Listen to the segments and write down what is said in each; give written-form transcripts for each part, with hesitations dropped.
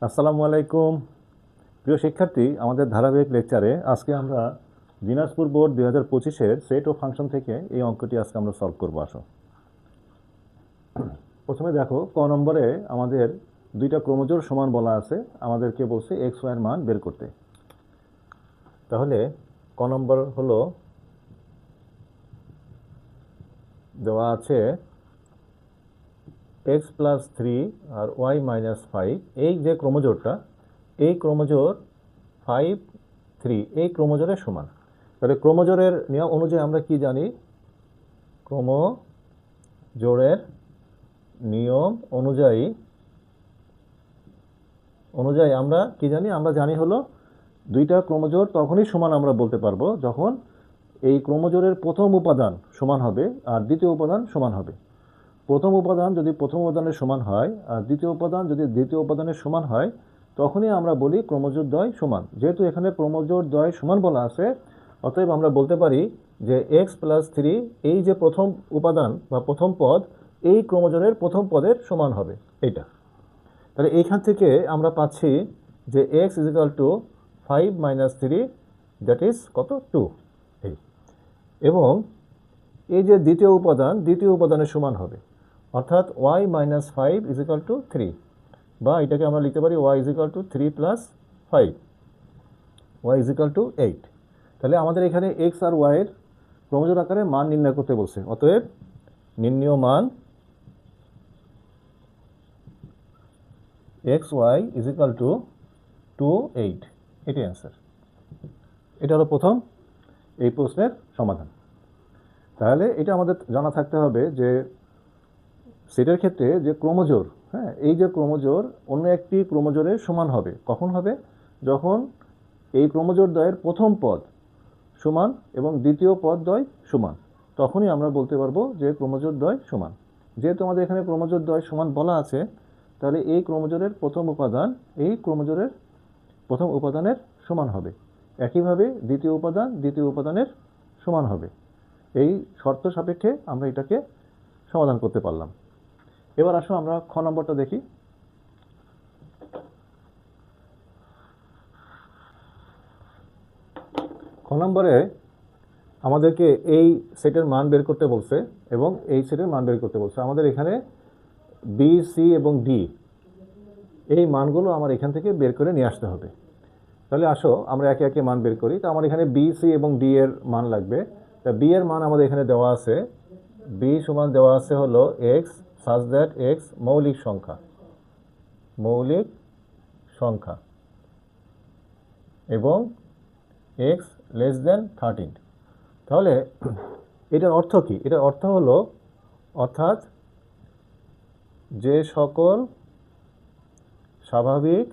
আসসালামু আলাইকুম প্রিয় শিক্ষার্থী, আমাদের ধারাবাহিক লেকচারে আজকে আমরা দিনাজপুর বোর্ড 2025-এর সেট ও ফাংশন থেকে এই অঙ্কটি আজকে আমরা সলভ করব। আসো প্রথমে দেখো, ক নম্বরে আমাদের দুইটা ক্রোমোজোর সমান বলা আছে, আমাদেরকে বলছে এক্স ওয়াই এর মান বের করতে। তাহলে ক নম্বর হলো দেওয়া আছে এক্স প্লাস 3 আর ওয়াই মাইনাস 5, এই যে ক্রোমোজোরটা, এই ক্রোমোজোর 5 3 এই ক্রোমোজোরের সমান। তাহলে ক্রোমোজোরের নিয়ম অনুযায়ী আমরা কি জানি? ক্রোমোজোরের নিয়ম অনুযায়ী আমরা কি জানি? আমরা জানি হলো দুইটা ক্রোমোজোর তখনই সমান আমরা বলতে পারবো যখন এই ক্রোমোজোরের প্রথম উপাদান সমান হবে আর দ্বিতীয় উপাদান সমান হবে। প্রথম উপাদান যদি প্রথম উপাদানের সমান হয় আর দ্বিতীয় উপাদান যদি দ্বিতীয় উপাদানের সমান হয়, তখনই আমরা বলি ক্রোমোজোর দ্বয় সমান। যেহেতু এখানে ক্রোমোজোর দ্বয় সমান বলা আছে, অতএব আমরা বলতে পারি যে এক্স প্লাস 3 এই যে প্রথম উপাদান বা প্রথম পদ, এই ক্রোমোজোরের প্রথম পদের সমান হবে এইটা। তাহলে এইখান থেকে আমরা পাচ্ছি যে x is equal two 5 minus 3, that is কত? 2। এই এবং এই যে দ্বিতীয় উপাদানের সমান হবে, অর্থাৎ Y minus 5 is equal to 3, বা এটাকে আমরা লিখতে পারি Y is equal to 3 plus 5, Y is equal to 8। তাহলে আমাদের এখানে এক্স আর ওয়াইয়ের ক্রোমোজোর আকারে মান নির্ণয় করতে বলছে, অতএব নির্ণীয় মান X Y is equal to 2 8, এটাই অ্যান্সার। এটা হলো প্রথম এই প্রশ্নের সমাধান। তাহলে এটা আমাদের জানা থাকতে হবে যে সেটের ক্ষেত্রে যে ক্রোমোজোর, এই যে ক্রোমোজোর অন্য একটি ক্রোমোজোরের সমান হবে। কখন হবে? যখন এই ক্রোমোজোর দ্বয়ের প্রথম পদ সমান এবং দ্বিতীয় পদ দ্বয় সমান, তখনই আমরা বলতে পারবো যে ক্রোমোজোর দ্বয় সমান। যেহেতু আমাদের এখানে ক্রোমোজোর দ্বয় সমান বলা আছে, তাহলে এই ক্রোমোজোরের প্রথম উপাদান এই ক্রোমোজোরের প্রথম উপাদানের সমান হবে, একইভাবে দ্বিতীয় উপাদানের সমান হবে। এই শর্ত সাপেক্ষে আমরা এটাকে সমাধান করতে পারলাম। এবার আসো আমরা খ নম্বরটা দেখি। খ নম্বরে আমাদেরকে এই সেটের মান বের করতে বলছে এবং এই সেটের মান বের করতে বলছে। আমাদের এখানে বি, সি এবং ডি এই মানগুলো আমার এখান থেকে বের করে নিয়ে আসতে হবে। তাহলে আসো আমরা একে একে মান বের করি। তো আমার এখানে বি, সি এবং ডি এর মান লাগবে। তা বি এর মান আমাদের এখানে দেওয়া আছে, বি সমান দেওয়া আছে হলো এক্স সাচ দ্যাট এক্স মৌলিক সংখ্যা এবং এক্স লেস দেন 13। তাহলে এটার অর্থ কি? এটার অর্থ হলো, অর্থাৎ যে সকল স্বাভাবিক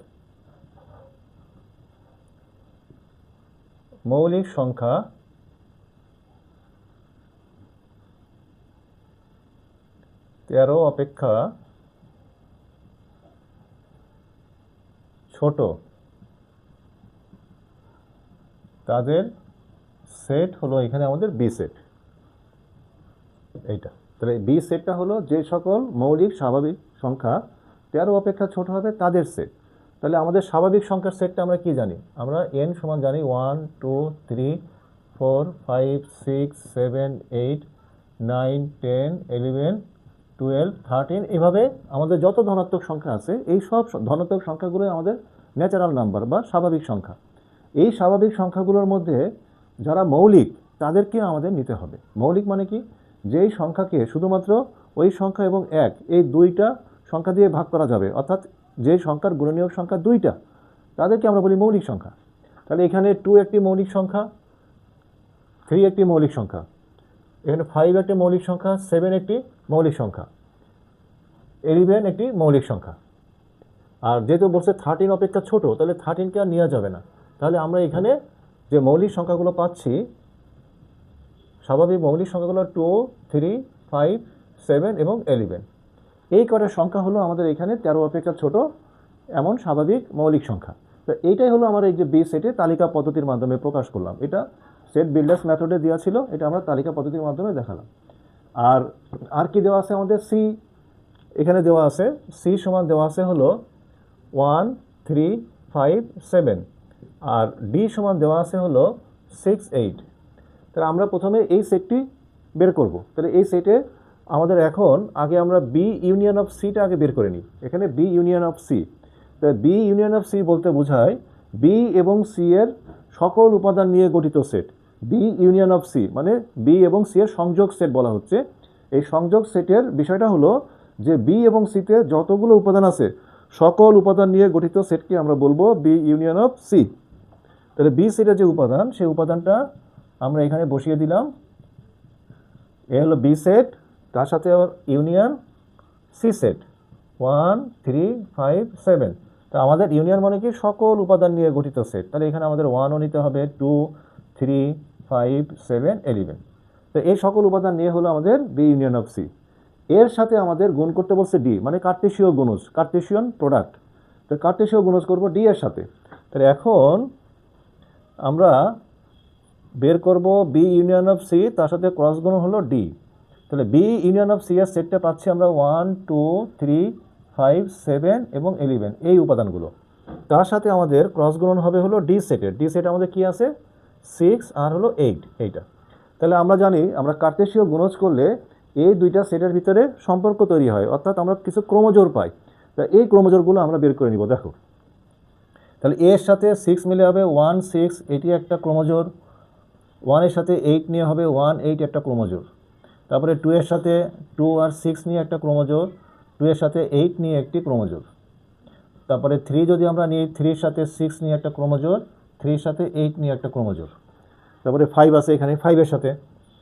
মৌলিক সংখ্যা তেরো অপেক্ষা ছোট, তাদের সেট হলো এখানে আমাদের বি সেট। এইটা তাহলে বি সেটটা হলো যে সকল মৌলিক স্বাভাবিক সংখ্যা 13 অপেক্ষা ছোট হবে তাদের সেট। তাহলে আমাদের স্বাভাবিক সংখ্যার সেটটা আমরা কি জানি? আমরা এন সমান জানি 1 2 3 4 5 6 7 8 9 10 11 12 13, এভাবে আমাদের যত ধনাত্মক সংখ্যা আছে এই সব ধনাত্মক সংখ্যাগুলো আমাদের ন্যাচারাল নাম্বার বা স্বাভাবিক সংখ্যা। এই স্বাভাবিক সংখ্যাগুলোর মধ্যে যারা মৌলিক তাদেরকে আমাদের নিতে হবে। মৌলিক মানে কি? যেই সংখ্যাকে শুধুমাত্র ওই সংখ্যা এবং এক, এই দুইটা সংখ্যা দিয়ে ভাগ করা যাবে, অর্থাৎ যে সংখ্যার গুণনীয়ক সংখ্যা দুইটা, তাদেরকে আমরা বলি মৌলিক সংখ্যা। তাহলে এখানে 2 একটি মৌলিক সংখ্যা, 3 একটি মৌলিক সংখ্যা, এখানে 5 একটি মৌলিক সংখ্যা, 7 একটি মৌলিক সংখ্যা, 11 একটি মৌলিক সংখ্যা। আর যেহেতু বলছে 13 অপেক্ষা ছোট, তাহলে 13কে আর নেওয়া যাবে না। তাহলে আমরা এখানে যে মৌলিক সংখ্যাগুলো পাচ্ছি, স্বাভাবিক মৌলিক সংখ্যাগুলো 2 3 5 7 এবং 11, এই কটা সংখ্যা হলো আমাদের এখানে 13 অপেক্ষা ছোট এমন স্বাভাবিক মৌলিক সংখ্যা। তো এইটাই হলো আমার এই যে বি সেটে তালিকা পদ্ধতির মাধ্যমে প্রকাশ করলাম। এটা সেট বিল্ডার্স মেথডে দেওয়া ছিল, এটা আমরা তালিকা পদ্ধতির মাধ্যমে দেখালাম। আর কি দেওয়া আছে আমাদের? সি এখানে দেওয়া আছে, সি সমান দেওয়া আছে হলো 1 3 5 7 আর ডি সমান দেওয়া আছে হলো 6 8। তাহলে আমরা প্রথমে এই সেটটি বের করব। তাহলে এই সেটে আমাদের এখন আগে আমরা বি ইউনিয়ন অফ সিটা আগে বের করে নিই। এখানে বি ইউনিয়ন অফ সি, তাহলে বি ইউনিয়ন অফ সি বলতে বোঝায় বি এবং সি এর সকল উপাদান নিয়ে গঠিত set. B union of C মানে বি এবং সি এর সংযোগ সেট বলা হচ্ছে। এই সংযোগ সেটের বিষয়টা হলো যে বি এবং সিতে যতগুলো উপাদান আছে সকল উপাদান নিয়ে গঠিত সেটকে আমরা বলবো বি ইউনিয়ন অফ সি। তাহলে বি সেটের যে উপাদান সেই উপাদানটা আমরা এখানে বসিয়ে দিলাম। এ হলো বি সেট, তার সাথে আবার ইউনিয়ন সি সেট 1 3 5 7। তা আমাদের ইউনিয়ন মানে কি সকল উপাদান নিয়ে গঠিত সেট। তাহলে এখানে আমাদের 1ও নিতে হবে, 2 3 5 7 11। তো এই সকল উপাদান নিয়ে হলো আমাদের বি ইউনিয়ন অফ সি। এর সাথে আমাদের গুণ করতে বলছে ডি, মানে কার্টেশীয় গুণজ, কার্টেশিয়ান প্রোডাক্ট। তো কার্টেশীয় গুণজ করব ডি এর সাথে। তাহলে এখন আমরা বের করব বি ইউনিয়ন অফ সি, তার সাথে ক্রস গুণ হলো ডি। তাহলে বি ইউনিয়ন অফ সি এর সেটটা পাচ্ছি আমরা 1 2 3 5 7 এবং 11 এই উপাদানগুলো। তার সাথে আমাদের ক্রস গুণন হবে হলো ডি সেটের। ডি সেট আমাদের কি আছে 6 আর হলো 8 এইটা। তাহলে আমরা জানি আমরা কার্টেশীয় গুণজ করলে এই দুইটা সেটের ভিতরে সম্পর্ক তৈরি হয়, অর্থাৎ আমরা কিছু ক্রমজোড় পাই। তা এই ক্রমজোড়গুলো আমরা বের করে নিব। দেখো, তাহলে এর সাথে 6 মিলে হবে 1 6, এটি একটা ক্রমজোড়। 1 এর সাথে 8 নিয়ে হবে 1 8 একটা ক্রমজোড়। তারপরে 2 এর সাথে 2 আর 6 নিয়ে একটা ক্রমজোড়, 2 এর সাথে 8 নিয়ে একটি ক্রমজোড়। তারপরে 3 যদি আমরা নিই, 3 এর সাথে 6 নিয়ে একটা ক্রমজোড়, 3 এর সাথে 8 নিয়ে একটা ক্রমজোড়। তারপরে 5 আছে এখানে 5 এর সাথে,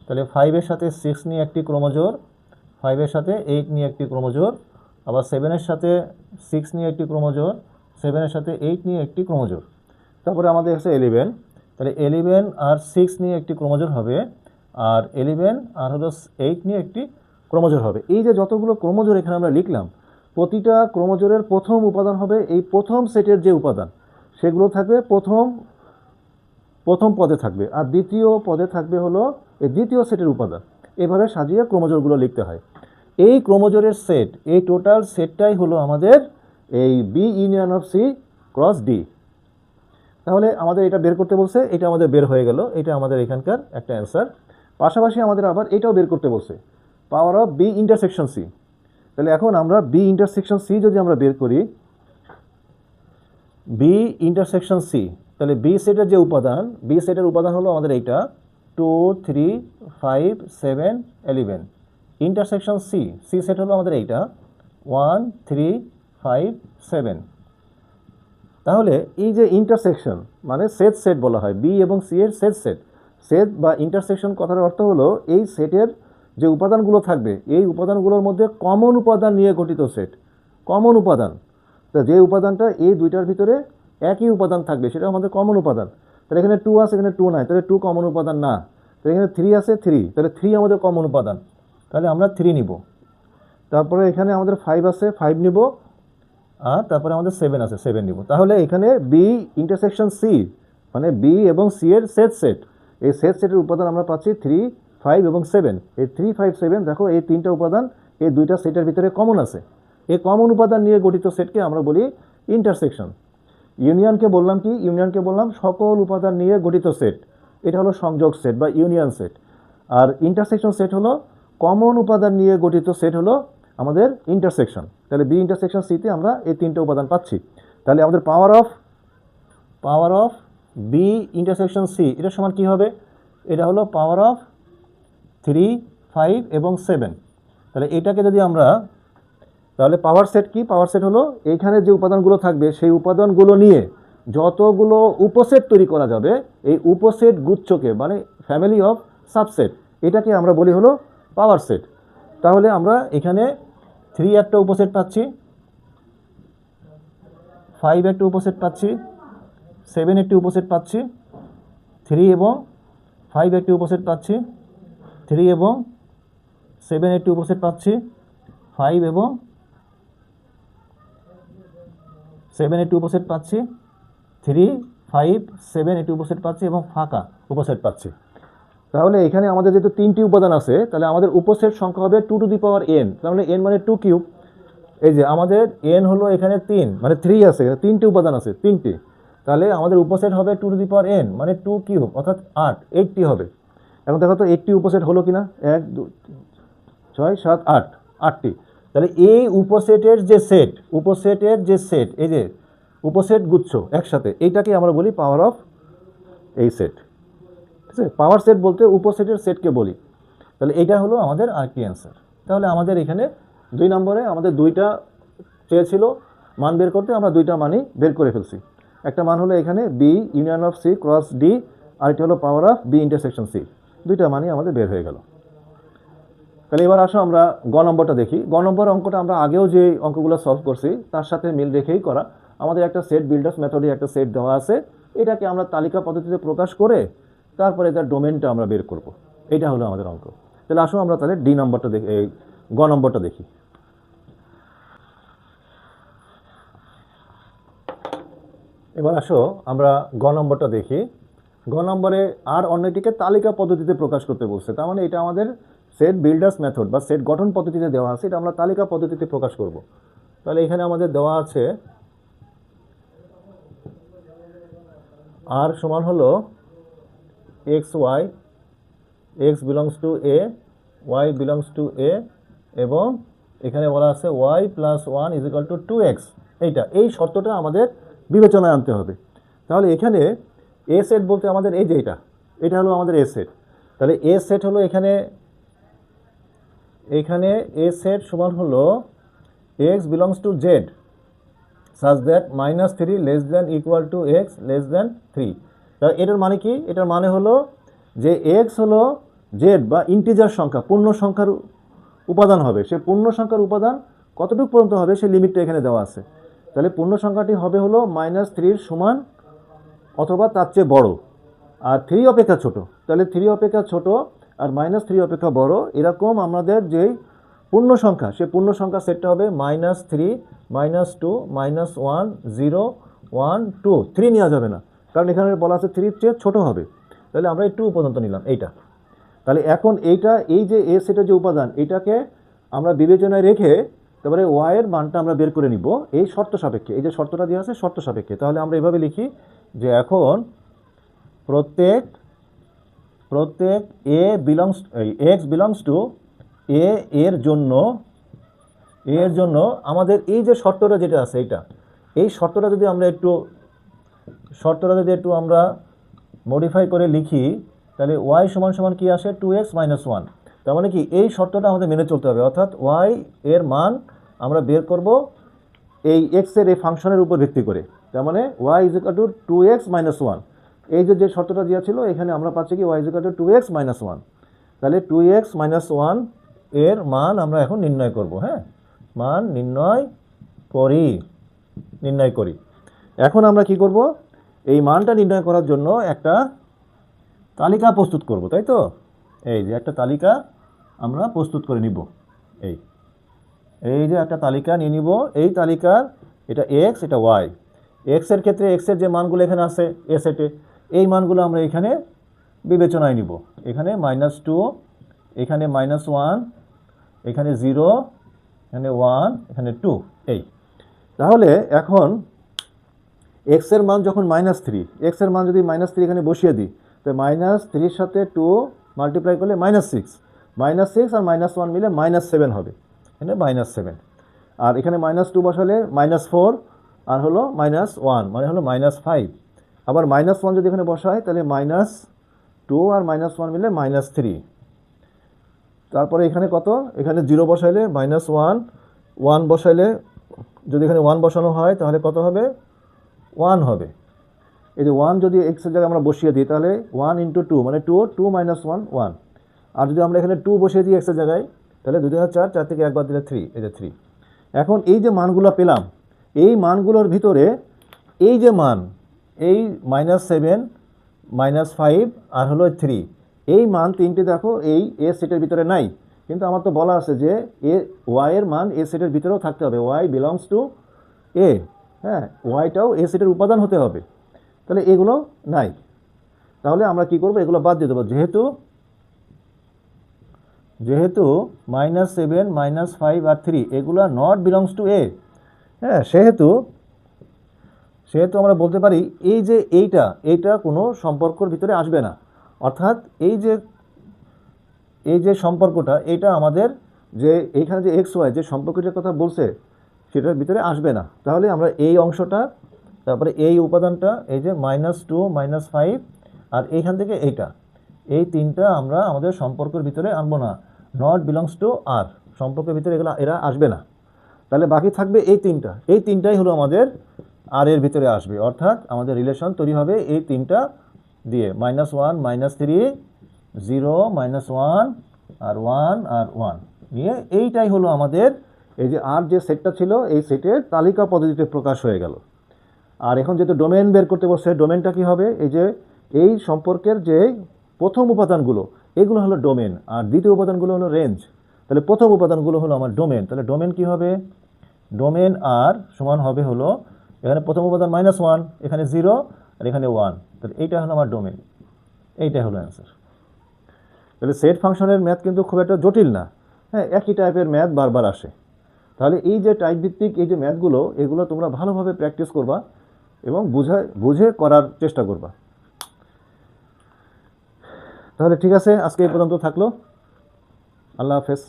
তাহলে 5 এর সাথে 6 নিয়ে একটি ক্রমজোড়, 5 এর সাথে 8 নিয়ে একটি ক্রমজোড়, আবার 7 এর সাথে 6 নিয়ে একটি ক্রমজোড়, 7 এর সাথে 8 নিয়ে একটি ক্রমজোড়। তারপরে আমাদের আছে 11, তাহলে 11 আর 6 নিয়ে একটি ক্রমজোড় হবে, আর 11 আর হলো 8 নিয়ে একটি ক্রমজোড় হবে। এই যে যতগুলো ক্রমজোড় এখানে আমরা লিখলাম, প্রতিটা ক্রমজোড়ের প্রথম উপাদান হবে এই প্রথম সেটের যে উপাদান সেগুলো থাকবে প্রথম পদে থাকবে, আর দ্বিতীয় পদে থাকবে হলো এই দ্বিতীয় সেটের উপাদান। এভাবে সাজিয়ে ক্রমজোড়গুলো লিখতে হয়। এই ক্রমজোড়ের সেট, এই টোটাল সেটটাই হলো আমাদের এই B union of C cross D. তাহলে আমাদের এটা বের করতে বলছে, এটা আমাদের বের হয়ে গেল, এটা আমাদের এখানকার একটা অ্যান্সার। পাশাপাশি আমাদের আবার এটাও বের করতে বলছে, power of B intersection C. তাহলে এখন আমরা বি ইন্টারসেকশন সি যদি আমরা বের করি, বি ইন্টারসেকশন সি, তাহলে বি সেটের যে উপাদান, বি সেটের উপাদান হলো আমাদের এইটা 2 3 5 7 11। ইন্টারসেকশন সি, সি সেট হলো আমাদের এইটা 1 3 5 7। তাহলে এই যে ইন্টারসেকশন মানে সেট বলা হয়, বি এবং সি এর সেট বা ইন্টারসেকশন কথার অর্থ হলো এই সেটের যে উপাদানগুলো থাকবে এই উপাদানগুলোর মধ্যে কমন উপাদান নিয়ে গঠিত সেট। কমন উপাদান, তা যে উপাদানটা এই দুইটার ভিতরে একই উপাদান থাকবে সেটা আমাদের কমন উপাদান। তাহলে এখানে 2 আছে, এখানে 2 নাই, তাহলে 2 কমন উপাদান না। তাহলে এখানে 3 আছে, 3, তাহলে 3 আমাদের কমন উপাদান, তাহলে আমরা 3 নিব। তারপরে এখানে আমাদের 5 আছে, 5 নিব, আর তারপরে আমাদের 7 আছে, 7 নিব। তাহলে এখানে বি ইন্টারসেকশন সি মানে বি এবং সি এর সেট, এই সেটের উপাদান আমরা পাচ্ছি 3 5 এবং 7। এই 3 5 7 দেখো এই তিনটা উপাদান এই দুইটা সেটের ভিতরে কমন আছে। এই কমন উপাদান নিয়ে গঠিত সেটকে আমরা বলি ইন্টারসেকশন। ইউনিয়নকে বললাম কি, ইউনিয়নকে বললাম সকল উপাদান নিয়ে গঠিত সেট, এটা হলো সংযোগ সেট বা ইউনিয়ন সেট। আর ইন্টারসেকশন সেট হলো কমন উপাদান নিয়ে গঠিত সেট হলো আমাদের ইন্টারসেকশন। তাহলে বি ইন্টারসেকশন সিতে আমরা এই তিনটে উপাদান পাচ্ছি। তাহলে আমাদের power of B intersection C এটা সমান কী হবে, এটা হলো পাওয়ার অফ 3 5 এবং 7। তাহলে এটাকে যদি আমরা, তাহলে পাওয়ার সেট কি, পাওয়ার সেট হলো এইখানে যে উপাদানগুলো থাকবে সেই উপাদানগুলো নিয়ে যতগুলো উপসেট তৈরি করা যাবে এই উপসেট গুচ্ছকে মানে ফ্যামিলি অফ সাবসেট, এটাকে আমরা বলি হলো পাওয়ার সেট। তাহলে আমরা এখানে 3 একটা উপসেট পাচ্ছি, 5 একটা উপসেট পাচ্ছি, 7 একটি উপসেট পাচ্ছি, 3 এবং 5 একটি উপসেট পাচ্ছি, 3 এবং 7 একটি উপসেট পাচ্ছি, 5 এবং 7 একটি উপসেট পাচ্ছি, 3 5 7 একটি উপসেট পাচ্ছি এবং ফাঁকা উপসেট পাচ্ছি। তাহলে এখানে আমাদের যেহেতু 3টি উপাদান আছে তাহলে আমাদের উপসেট সংখ্যা হবে 2 টু দি পাওয়ার n, তাহলে n মানে 2 কিউব। এই যে আমাদের n হলো এখানে 3 মানে 3 আছে, এখানে 3টি উপাদান আছে, 3টি। তাহলে আমাদের উপসেট হবে 2n মানে 2 কিউব অর্থাৎ 8, 8টি হবে। এখন দেখো তো 8টি উপসেট হলো কিনা, 1 2 6 7 8, 8টি। তাহলে এই উপসেটের যে সেট, এই যে উপসেট গুচ্ছ একসাথে, এইটাকে আমরা বলি পাওয়ার অফ এই সেট। ঠিক আছে, পাওয়ার সেট বলতে উপসেটের সেটকে বলি। তাহলে এইটা হলো আমাদের আর কি অ্যান্সার। তাহলে আমাদের এখানে 2 নম্বরে আমাদের 2টা চেয়েছিল মান বের করতে, আমরা 2টা মানই বের করে ফেলছি। একটা মান হলো এখানে B union of C cross D, আর এটা হলো power of B intersection C. 2টা মানই আমাদের বের হয়ে গেল। তাহলে এবার আসো আমরা গ নম্বরটা দেখি। গ নম্বর অঙ্কটা আমরা আগেও যে অঙ্কগুলো সলভ করছি তার সাথে মিল রেখেই করা। আমাদের একটা সেট বিল্ডার্স মেথডে একটা সেট দেওয়া আছে, এটাকে আমরা তালিকা পদ্ধতিতে প্রকাশ করে তারপরে এটার ডোমেনটা আমরা বের করব। এটা হলো আমাদের অঙ্ক। তাহলে আসো আমরা তাহলে ডি নম্বরটা দেখি, গ নম্বরটা দেখি। এবার আসো আমরা গ নম্বরটা দেখি। গ নম্বরে আর অন্যটিকে তালিকা পদ্ধতিতে প্রকাশ করতে বলছে, তার মানে এটা আমাদের সেট বিল্ডার্স মেথড বা সেট গঠন পদ্ধতিতে দেওয়া আছে, এটা আমরা তালিকা পদ্ধতিতে প্রকাশ করব। তাহলে এখানে আমাদের দেওয়া আছে আর সমান হলো x y, x belongs to A, y belongs to A, এবং এখানে বলা আছে y plus 1 is equal to 2x। এই শর্তটা আমাদের বিবেচনায় আনতে হবে। তাহলে এখানে এ সেট বলতে আমাদের এই যে এটা হলো আমাদের এ সেট। তাহলে এ সেট হলো এখানে এ সেট সমান হলো x belongs to Z such that -3 less than equal to x less than 3। তাহলে এটার মানে কি? এটার মানে হলো যে এক্স হলো জেড বা ইন্টিজার সংখ্যা, পূর্ণ সংখ্যার উপাদান হবে। সে পূর্ণ সংখ্যার উপাদান কতটুকু পর্যন্ত হবে সেই লিমিটটা এখানে দেওয়া আছে। তাহলে পূর্ণ সংখ্যাটি হবে হলো -3 সমান অথবা তার চেয়ে বড়, আর 3 অপেক্ষা ছোট। তাহলে 3 অপেক্ষা ছোট আর -3 অপেক্ষা বড়, এরকম আমাদের যেই পূর্ণ সংখ্যা, সে পূর্ণ সংখ্যা সেটটা হবে -3 -2 -1 0 1 2। 3 নেওয়া যাবে না, কারণ এখানে বলা আছে 3 চেয়ে ছোট হবে। তাহলে আমরা এই 2 পর্যন্ত নিলাম এইটা। তাহলে এখন এই যে এ সেটের যে উপাদান, এটাকে আমরা বিবেচনায় রেখে তারপরে ওয়াই এর মানটা আমরা বের করে নিব এই শর্ত সাপেক্ষে। এই যে শর্তটা দেওয়া আছে শর্ত সাপেক্ষে। তাহলে আমরা এভাবে লিখি যে এখন প্রত্যেক এক্স বিলংস টু এর জন্য আমাদের এই যে শর্তটা যেটা আছে এই শর্তটা যদি একটু আমরা মডিফাই করে লিখি, তাহলে ওয়াই সমান সমান কি আসে 2x - 1। তার মানে কি এই শর্তটা আমাদের মেনে চলতে হবে, অর্থাৎ ওয়াই এর মান আমরা বের করব এই এক্সের এই ফাংশনের উপর ভিত্তি করে। তার মানে Y is equal to 2x - 1। এই যে শর্তটা দেওয়া ছিল এখানে আমরা পাচ্ছি কি Y is equal to 2x - 1। তাহলে 2x - 1 এর মান আমরা এখন নির্ণয় করব। হ্যাঁ, মান নির্ণয় করি। এখন আমরা কি করব? এই মানটা নির্ণয় করার জন্য একটা তালিকা প্রস্তুত করব, তাই তো? এই যে একটা তালিকা আমরা প্রস্তুত করে নিব। এই যে একটা তালিকা নিয়ে নিব। এই তালিকার এটা এক্স, এটা ওয়াই। এক্সের ক্ষেত্রে এক্সের যে মানগুলো এখানে আছে এ সেটে, এই মানগুলো আমরা এখানে বিবেচনায় নিব। এখানে -2, এখানে -1, এখানে 0, এখানে 1, এখানে 2। তাহলে এখন এক্সের মান যখন -3, এক্সের মান যদি -3 এখানে বসিয়ে দিই, তো -3 এর সাথে 2 মাল্টিপ্লাই করলে -6, আর -1 মিলে -7 হবে। এখানে -7, আর এখানে -2 বসালে -4, আর হলো -1 মানে হলো -5। আবার -1 যদি এখানে বসায় তাহলে -2 আর -1 মিলে -3। তারপরে এখানে কত? এখানে 0 বসাইলে -1, 1 বসাইলে যদি এখানে 1 বসানো হয় তাহলে কত হবে? 1 হবে। এই যে 1 যদি এক্সের জায়গায় আমরা বসিয়ে দিই তাহলে 1 × 2 মানে 2 - 1 1। আর যদি আমরা এখানে 2 বসিয়ে দিই এক্সের জায়গায় তাহলে 2 × 4, 4 থেকে 1 বাদ দিলে 3, এই যে 3। এখন এই যে মানগুলো পেলাম, এই মানগুলোর ভিতরে এই যে মান, এই -7 -5 আর হলো 3, এই মান তিনটে দেখো এই এ সেটের ভিতরে নাই। কিন্তু আমার তো বলা আছে যে ওয়াই এর মান এ সেটের ভিতরেও থাকতে হবে, ওয়াই বিলংস টু এ। হ্যাঁ, ওয়াইটাও এ সেটের উপাদান হতে হবে। তাহলে এগুলো নাই। তাহলে আমরা কি করব? এগুলো বাদ দিয়ে দেবো। যেহেতু -7 -5 আর 3 এগুলো নট বিলংস টু এ, হ্যাঁ, সেহেতু আমরা বলতে পারি এই যে এইটা কোনো সম্পর্কর ভিতরে আসবে না। অর্থাৎ এই যে সম্পর্কটা, এটা আমাদের যে এইখানে যে এক্স ওয়াই যে সম্পর্কটার কথা বলছে সেটার ভিতরে আসবে না। তাহলে আমরা এই অংশটা, তারপরে এই উপাদানটা, এই যে -2 -5 আর এইখান থেকে এই তিনটা আমরা আমাদের সম্পর্কের ভিতরে আনবো না, নট বিলংস টু আর, সম্পর্কের ভিতরে এরা আসবে না। তাহলে বাকি থাকবে এই তিনটাই হলো আমাদের আর এর ভিতরে আসবে। অর্থাৎ আমাদের রিলেশন তৈরি হবে এই তিনটা দিয়ে, -1 -3 0 -1 আর 1 আর 1 নিয়ে এইটাই হলো আমাদের এই যে আর যে সেটটা ছিল এই সেটের তালিকা পদ্ধতিতে প্রকাশ হয়ে গেল। আর এখন যেহেতু ডোমেন বের করতে বসছে, ডোমেনটা কি হবে, এই যে এই সম্পর্কের যে প্রথম উপাদানগুলো এগুলো হলো ডোমেন, আর দ্বিতীয় উপাদানগুলো হলো রেঞ্জ। তাহলে প্রথম উপাদানগুলো হলো আমার ডোমেন। তাহলে ডোমেন কি হবে, ডোমেন আর সমান হবে হলো এখানে প্রথম উপাদান -1, এখানে 0 আর এখানে 1। তাহলে এইটা হলো আমার ডোমেন, এইটাই হলো অ্যান্সার। তাহলে সেট ফাংশনের ম্যাথ কিন্তু খুব একটা জটিল না, হ্যাঁ, একই টাইপের ম্যাথ বারবার আসে। তাহলে এই যে টাইপ ভিত্তিক এই যে ম্যাথগুলো, এগুলো তোমরা ভালোভাবে প্র্যাকটিস করবা এবং বুঝে করার চেষ্টা করবা। তাহলে ঠিক আছে, আজকে এই পর্যন্ত থাকলো। আল্লাহ হাফেজ।